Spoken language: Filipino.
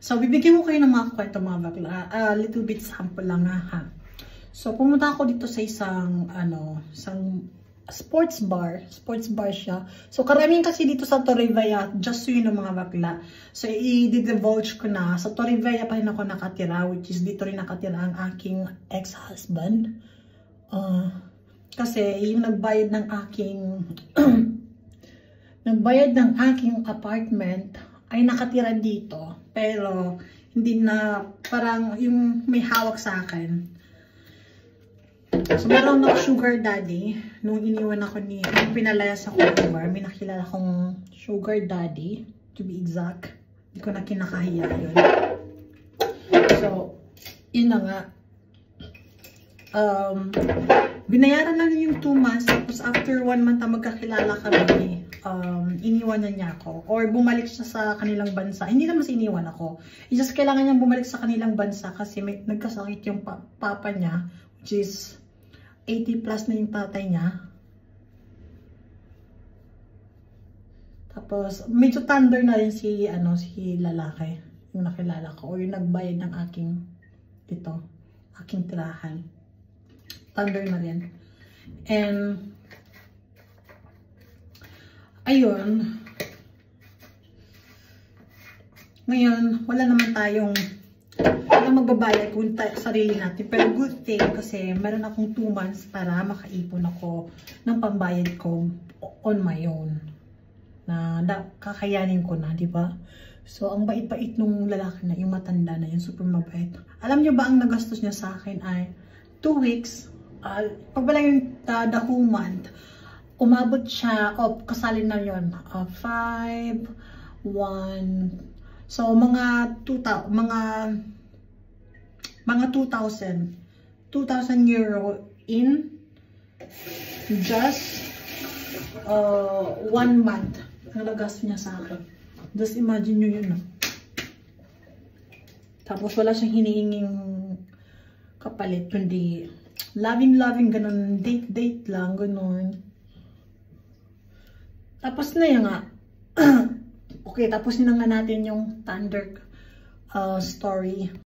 So, bibigyan ko kayo ng mga kwento mga bakla. Little bit sample lang ha. So, pumunta ako dito sa isang sports bar. Sports bar siya. So, karamihan kasi dito sa Torrevieja, just so yun ng mga bakla. So, i-divulge ko na. Sa Torrevieja pa rin ako nakatira, which is dito rin nakatira ang aking ex-husband. Kasi, yung nagbayad ng aking apartment ay nakatira dito. Pero, hindi na, parang yung may hawak sa akin. So, meron ako sugar daddy. Nung iniwan ako nung pinalayas ako ng bar, may nakilala akong sugar daddy. To be exact. Hindi ko na kinakahiya yun. So, yun na nga. Binayaran lang yung 2 months. Tapos, after 1 month na magkakilala kami, iniwan na niya ako. Or bumalik siya sa kanilang bansa. Hindi naman sa iniwan ako. Just kailangan niyang bumalik sa kanilang bansa kasi may nagkasakit yung papa niya, which is 80 plus na yung tatay niya. Tapos, medyo thunder na rin si lalaki. Yung nakilala ko. O yung nagbayad ng aking tirahan. Thunder na rin. And, ayun. Ngayon, wala naman tayong magbabayad kung sarili natin. Pero good thing kasi meron akong 2 months para makaipon ako ng pambayad ko on my own. Na kakayanin ko na, di ba? So, ang bait-bait nung lalaki na, yung matanda na, yung super mabait. Alam nyo ba ang nagastos niya sa akin ay 2 weeks. Pagbala yung the whole month, umabot siya, kasali na yun, 5, 1, so mga 2,000 euro in just 1 month ang nagastos niya sa akin. Just imagine nyo yun, no? Tapos wala siyang hinihinging kapalit, kundi loving, ganun, date lang, ganun. Tapos na yun nga. Okay, tapos na nga natin yung thunder story.